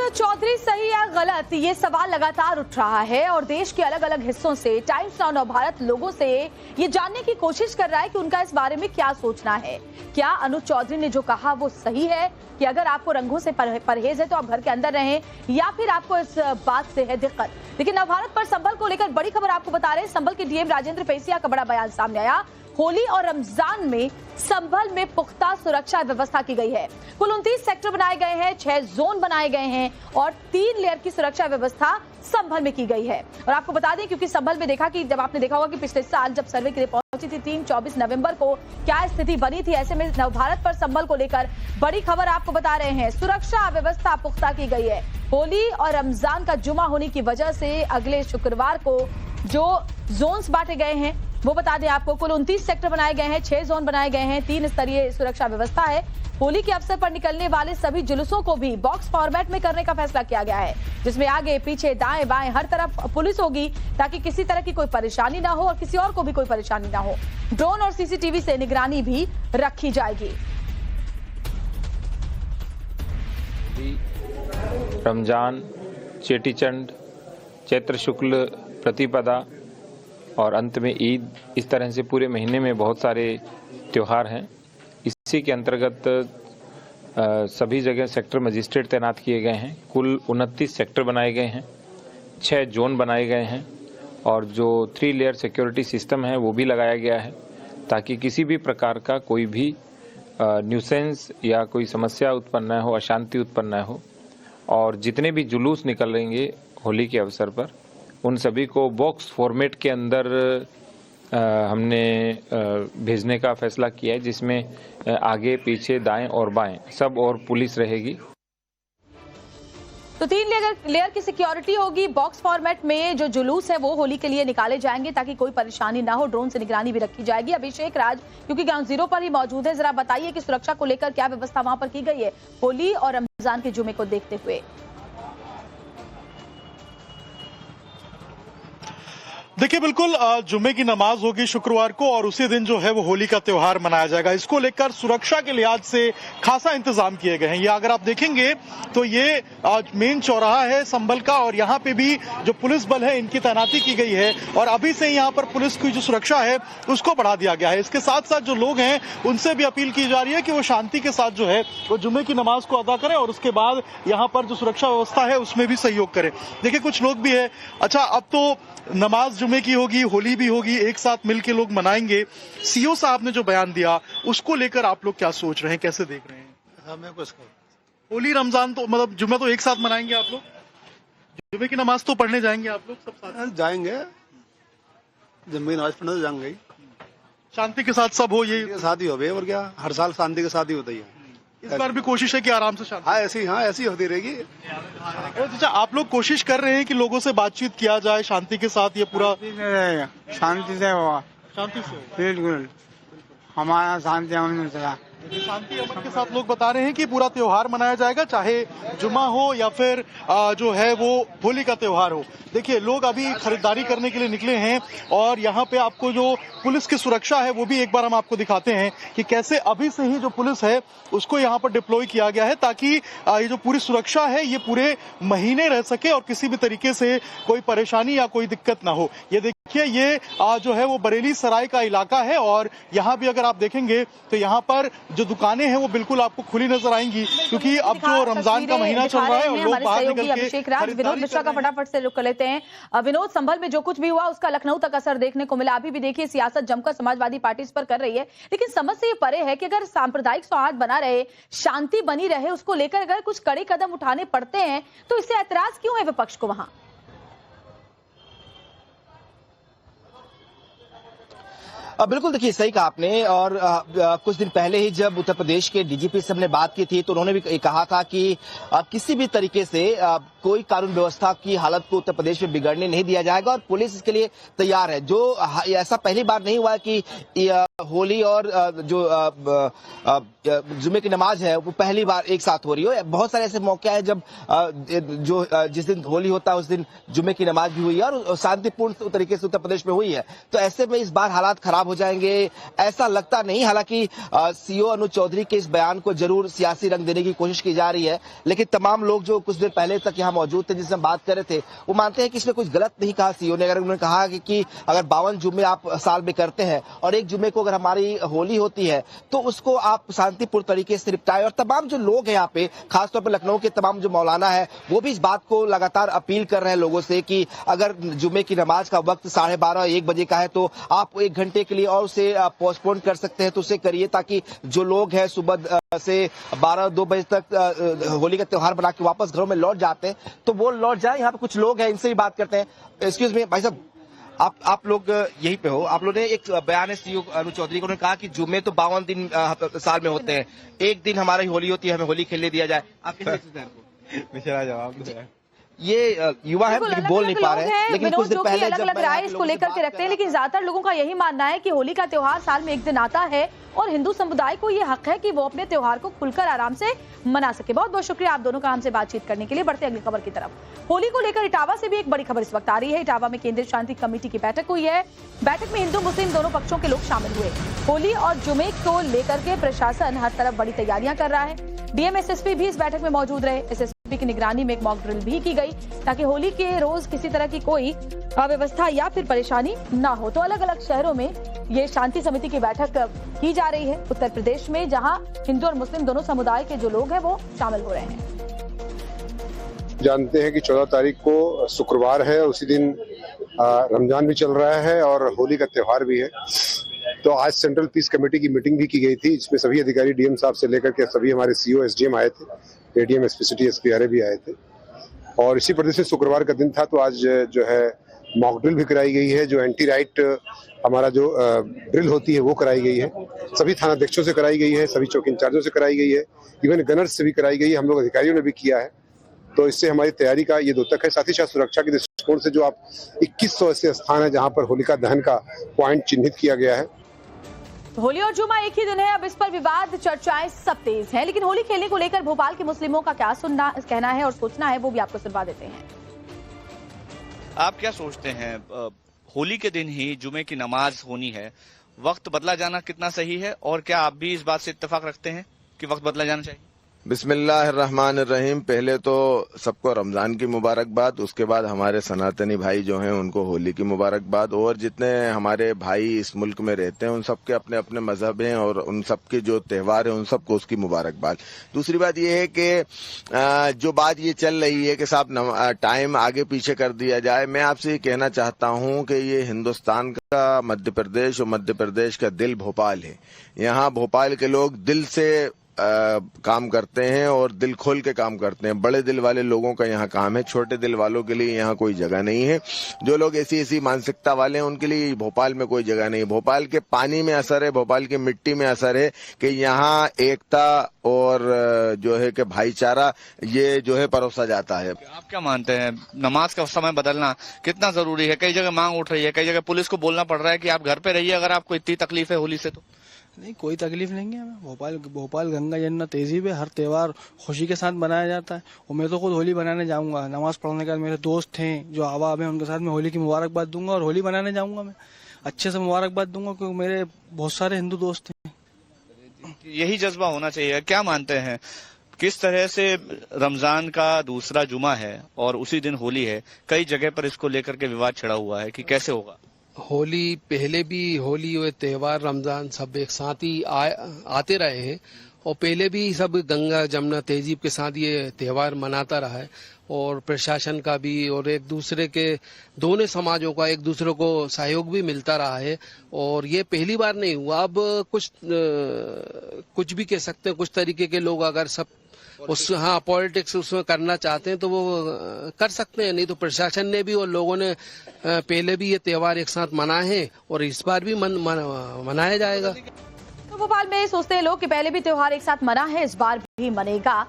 अनुज चौधरी सही या गलत, ये सवाल लगातार उठ रहा है और देश के अलग अलग हिस्सों से टाइम्स नाउ नवभारत लोगों से ये जानने की कोशिश कर रहा है कि उनका इस बारे में क्या सोचना है। क्या अनुज चौधरी ने जो कहा वो सही है कि अगर आपको रंगों से परहेज है तो आप घर के अंदर रहें, या फिर आपको इस बात से है दिक्कत। लेकिन नवभारत पर संभल को लेकर बड़ी खबर आपको बता रहे हैं। संभल के डीएम राजेंद्र पेसिया का बड़ा बयान सामने आया। होली और रमजान में संभल में पुख्ता सुरक्षा व्यवस्था की गई है। कुल 29 सेक्टर बनाए गए हैं, 6 जोन बनाए गए हैं और 3 लेयर की सुरक्षा व्यवस्था संभल में की गई है। और आपको बता दें, क्योंकि संभल में देखा कि जब आपने देखा होगा कि पिछले साल जब सर्वे के लिए पहुंची थी टीम 24 नवंबर को क्या स्थिति बनी थी, ऐसे में नवभारत पर संभल को लेकर बड़ी खबर आपको बता रहे हैं। सुरक्षा व्यवस्था पुख्ता की गई है। होली और रमजान का जुमा होने की वजह से अगले शुक्रवार को जो जोन्स बांटे गए हैं वो बता दें आपको। कुल 29 सेक्टर बनाए गए हैं, 6 जोन बनाए गए हैं, 3 स्तरीय सुरक्षा व्यवस्था है। होली के अवसर पर निकलने वाले सभी जुलूसों को भी बॉक्स फॉर्मेट में करने का फैसला किया गया है, जिसमें आगे पीछे दाएं बाएं हर तरफ पुलिस होगी ताकि किसी तरह की कोई परेशानी ना हो और किसी और को भी कोई परेशानी ना हो। ड्रोन और सीसीटीवी से निगरानी भी रखी जाएगी। रमजान, चेटीचंड, चैत्र शुक्ल प्रतिपदा और अंत में ईद, इस तरह से पूरे महीने में बहुत सारे त्यौहार हैं। इसी के अंतर्गत सभी जगह सेक्टर मजिस्ट्रेट तैनात किए गए हैं। कुल 29 सेक्टर बनाए गए हैं, 6 जोन बनाए गए हैं और जो 3 लेयर सिक्योरिटी सिस्टम है वो भी लगाया गया है ताकि किसी भी प्रकार का कोई भी न्यूसेंस या कोई समस्या उत्पन्न न हो, अशांति उत्पन्न न हो। और जितने भी जुलूस निकलेंगे होली के अवसर पर उन सभी को बॉक्स फॉर्मेट के अंदर हमने भेजने का फैसला किया है, जिसमें आगे पीछे दाएं और बाएं सब और पुलिस रहेगी। तो 3 लेयर की सिक्योरिटी होगी। बॉक्स फॉर्मेट में जो जुलूस है वो होली के लिए निकाले जाएंगे ताकि कोई परेशानी ना हो। ड्रोन से निगरानी भी रखी जाएगी। अभिषेक राज क्योंकि ग्राउंड जीरो पर ही मौजूद है, जरा बताइए कि सुरक्षा को लेकर क्या व्यवस्था वहां पर की गई है होली और रमजान के जुमे को देखते हुए। देखिए, बिल्कुल जुम्मे की नमाज होगी शुक्रवार को और उसी दिन जो है वो होली का त्योहार मनाया जाएगा। इसको लेकर सुरक्षा के लिहाज से खासा इंतजाम किए गए हैं। ये अगर आप देखेंगे तो ये मेन चौराहा है संभल का और यहाँ पे भी जो पुलिस बल है इनकी तैनाती की गई है और अभी से यहाँ पर पुलिस की जो सुरक्षा है उसको बढ़ा दिया गया है। इसके साथ साथ जो लोग हैं उनसे भी अपील की जा रही है कि वो शांति के साथ जो है वो जुम्मे की नमाज को अदा करें और उसके बाद यहाँ पर जो सुरक्षा व्यवस्था है उसमें भी सहयोग करें। देखिए, कुछ लोग भी है। अच्छा, अब तो नमाज जुमे की होगी, होली भी होगी, एक साथ मिलके लोग मनाएंगे। सीओ साहब ने जो बयान दिया उसको लेकर आप लोग क्या सोच रहे हैं, कैसे देख रहे हैं? हमें कुछ होली रमजान तो मतलब जुम्मे तो एक साथ मनाएंगे आप लोग, जुम्मे की नमाज तो पढ़ने जाएंगे आप लोग सब साथ? जाएंगे, जुम्मे की नमाज पढ़ने तो जाएंगे। शांति के साथ सब हो, ये शादी हो गई और क्या, हर साल शांति की शादी होती है। इस बार भी कोशिश है कि आराम से शांति। हाँ ऐसी होती रहेगी। अच्छा, आप लोग कोशिश कर रहे हैं कि लोगों से बातचीत किया जाए शांति के साथ, ये पूरा शांति से हुआ, शांति से बिल्कुल हमारा शांति अमन चला। शांति अमन के साथ लोग बता रहे हैं कि पूरा त्योहार मनाया जाएगा, चाहे जुमा हो या फिर जो है वो होली का त्योहार हो। देखिए, लोग अभी खरीदारी करने के लिए निकले हैं और यहाँ पे आपको जो पुलिस की सुरक्षा है वो भी एक बार हम आपको दिखाते हैं कि कैसे अभी से ही जो पुलिस है उसको यहाँ पर डिप्लॉय किया गया है ताकि ये जो पूरी सुरक्षा है ये पूरे महीने रह सके और किसी भी तरीके से कोई परेशानी या कोई दिक्कत ना हो। ये देखिए, ये जो है वो बरेली सराय का इलाका है और यहाँ भी अगर आप देखेंगे तो यहाँ पर जो दुकानें हैं वो बिल्कुल आपको खुली नजर आएंगी क्योंकि अब जो रमजान का महीना चल रहा है और लोग बाहर निकल के अभिषेक राज, विनोद मिश्रा का फटाफट से रुख कर लेते हैं। विनोद, संभल में जो कुछ भी हुआ उसका लखनऊ तक असर देखने को मिला। अभी भी देखिए सियासत जमकर समाजवादी पार्टी इस पर कर रही है, लेकिन समझ से ये परे है कि अगर सांप्रदायिक सौहार्द बना रहे, शांति बनी रहे, उसको लेकर अगर कुछ कड़े कदम उठाने पड़ते हैं तो इससे ऐतराज क्यों है विपक्ष को वहां? बिल्कुल, देखिए सही कहा आपने। और कुछ दिन पहले ही जब उत्तर प्रदेश के डीजीपी से हमने बात की थी तो उन्होंने भी कहा था कि किसी भी तरीके से कोई कानून व्यवस्था की हालत को उत्तर प्रदेश में बिगड़ने नहीं दिया जाएगा और पुलिस इसके लिए तैयार है। जो ऐसा पहली बार नहीं हुआ कि होली और जो जुमे की नमाज है वो पहली बार एक साथ हो रही हो। बहुत सारे ऐसे मौके हैं जब जिस दिन होली होता है उस दिन जुमे की नमाज भी हुई है और शांतिपूर्ण तरीके से उत्तर प्रदेश में हुई है। तो ऐसे में इस बार हालात खराब हो जाएंगे, ऐसा लगता नहीं। हालांकि सीओ अनुज चौधरी के इस बयान को जरूर सियासी रंग देने की कोशिश की जा रही है, लेकिन तमाम लोग जो कुछ देर पहले तक यहाँ मौजूद थे, जिससे हम बात कर रहे थे, वो मानते हैं कि इसमें कुछ गलत नहीं कहा सीओ ने। अगर उन्होंने कहा कि अगर 52 जुम्मे आप साल में करते हैं और एक जुम्मे को अगर हमारी होली होती है तो उसको आप शांतिपूर्ण तरीके से निपटाएं। और तमाम जो लोग हैं यहाँ पे, खासतौर पर लखनऊ के तमाम जो मौलाना है, वो भी इस बात को लगातार अपील कर रहे हैं लोगों से कि अगर जुम्मे की नमाज का वक्त 12:30-1 बजे का है तो आप 1 घंटे के लिए और उसे पोस्टपोन कर सकते हैं, तो उसे करिए, ताकि जो लोग हैं सुबह से 12-2 बजे तक होली का त्योहार बना के वापस घरों में लौट जाते हैं तो वो लौट जाए। यहाँ पे कुछ लोग हैं, इनसे भी बात करते हैं। एक्सक्यूज मी भाई साहब, आप लोग यहीं पे हो, आप लोगों ने एक बयान है सीओ अनुज चौधरी को, उन्होंने कहा कि जुम्मे तो 52 दिन साल में होते हैं, एक दिन हमारी होली होती है, हमें होली खेलने दिया जाए। आप कैसे देखते हैं? बेचारा जवाब ये युवा है लेकिन बोल नहीं पा रहे हैं, लेकिन कुछ दिन पहले अलग अलग राय इसको लेकर के रखते हैं, लेकिन ज्यादातर लोगों का यही मानना है कि होली का त्योहार साल में एक दिन आता है और हिंदू समुदाय को ये हक है कि वो अपने त्योहार को खुलकर आराम से मना सके। बहुत बहुत शुक्रिया आप दोनों का हमसे बातचीत करने के लिए। बढ़ते अगली खबर की तरफ। होली को लेकर इटावा से भी एक बड़ी खबर इस वक्त आ रही है। इटावा में केंद्रीय शांति कमेटी की बैठक हुई है। बैठक में हिंदू मुस्लिम दोनों पक्षों के लोग शामिल हुए। होली और जुमे को लेकर के प्रशासन हर तरफ बड़ी तैयारियां कर रहा है। डीएम एसएसपी भी इस बैठक में मौजूद रहे। एसएसपी की निगरानी में एक मॉक ड्रिल भी की गई ताकि होली के रोज किसी तरह की कोई अव्यवस्था या फिर परेशानी ना हो। तो अलग अलग शहरों में ये शांति समिति की बैठक की जा रही है। उत्तर प्रदेश में जहां हिंदू और मुस्लिम दोनों समुदाय के जो लोग हैं वो शामिल हो रहे हैं। जानते हैं कि 14 तारीख को शुक्रवार है, उसी दिन रमजान भी चल रहा है और होली का त्योहार भी है। तो आज सेंट्रल पीस कमेटी की मीटिंग भी की गई थी, जिसमें सभी अधिकारी डीएम साहब से लेकर के सभी हमारे सीओ एसडीएम आए थे, ADM SP city SP RA भी आए थे। और इसी प्रदेश से शुक्रवार का दिन था तो आज जो है मॉक ड्रिल भी कराई गई है। जो एंटी राइट हमारा जो ड्रिल होती है वो कराई गई है, सभी थानाध्यक्षों से कराई गई है, सभी चौकी इंचार्जों से कराई गई है, इवन गनर्स से भी कराई गई है, हम लोग अधिकारियों ने भी किया है। तो इससे हमारी तैयारी का ये द्योतक है। साथ ही साथ सुरक्षा के दृष्टिकोण से जो आप 2100 ऐसे स्थान है जहां पर होलिका दहन का पॉइंट चिन्हित किया गया है। होली और जुमा एक ही दिन है, अब इस पर विवाद चर्चाएं सब तेज हैं, लेकिन होली खेलने को लेकर भोपाल के मुस्लिमों का क्या कहना है और सोचना है वो भी आपको सुनवा देते हैं। आप क्या सोचते हैं, होली के दिन ही जुमे की नमाज होनी है, वक्त बदला जाना कितना सही है और क्या आप भी इस बात से इत्तेफाक रखते हैं कि वक्त बदला जाना चाहिए? बिस्मिल्लाहिर्रहमानिर्रहीम। पहले तो सबको रमजान की मुबारकबाद, उसके बाद हमारे सनातनी भाई जो हैं उनको होली की मुबारकबाद। और जितने हमारे भाई इस मुल्क में रहते हैं उन सबके अपने अपने मजहब हैं और उन सबके जो त्यौहार हैं उन सबको उसकी मुबारकबाद। दूसरी बात ये है कि जो बात ये चल रही है कि साहब टाइम आगे पीछे कर दिया जाए, मैं आपसे ये कहना चाहता हूँ कि ये हिंदुस्तान का मध्य प्रदेश और मध्य प्रदेश का दिल भोपाल है। यहाँ भोपाल के लोग दिल से काम करते हैं और दिल खोल के काम करते हैं। बड़े दिल वाले लोगों का यहाँ काम है, छोटे दिल वालों के लिए यहाँ कोई जगह नहीं है। जो लोग ऐसी मानसिकता वाले हैं उनके लिए भोपाल में कोई जगह नहीं है। भोपाल के पानी में असर है, भोपाल की मिट्टी में असर है कि यहाँ एकता और जो है कि भाईचारा ये जो है परोसा जाता है। आप क्या मानते हैं, नमाज का समय बदलना कितना जरूरी है? कई जगह मांग उठ रही है, कई जगह पुलिस को बोलना पड़ रहा है कि आप घर पे रहिए अगर आपको इतनी तकलीफ है होली से। तो नहीं, कोई तकलीफ नहीं है हमें। भोपाल गंगा जमुना तहजीब है, हर त्यौहार खुशी के साथ मनाया जाता है। और मैं तो खुद होली बनाने जाऊंगा, नमाज पढ़ने के बाद मेरे दोस्त हैं जो आवाम है उनके साथ मैं होली की मुबारकबाद दूंगा और होली बनाने जाऊंगा। मैं अच्छे से मुबारकबाद दूंगा क्योंकि मेरे बहुत सारे हिंदू दोस्त हैं। यही जज्बा होना चाहिए। क्या मानते हैं किस तरह से रमजान का दूसरा जुमा है और उसी दिन होली है, कई जगह पर इसको लेकर के विवाद छिड़ा हुआ है कि कैसे होगा? होली पहले भी होली और त्यौहार रमजान सब एक साथ ही आते रहे हैं और पहले भी सब गंगा जमुना तहजीब के साथ ये त्यौहार मनाता रहा है। और प्रशासन का भी और एक दूसरे के दोनों समाजों का एक दूसरे को सहयोग भी मिलता रहा है। और ये पहली बार नहीं हुआ। अब कुछ भी कह सकते हैं, कुछ तरीके के लोग अगर सब पॉलिटिक्स उसमें करना चाहते हैं तो वो कर सकते हैं, नहीं तो प्रशासन ने भी और लोगों ने पहले भी ये त्यौहार एक साथ मनाए हैं और इस बार भी मनाया जाएगा। तो भोपाल में सोचते हैं लोग कि पहले भी त्योहार एक साथ मना है, इस बार भी मनेगा।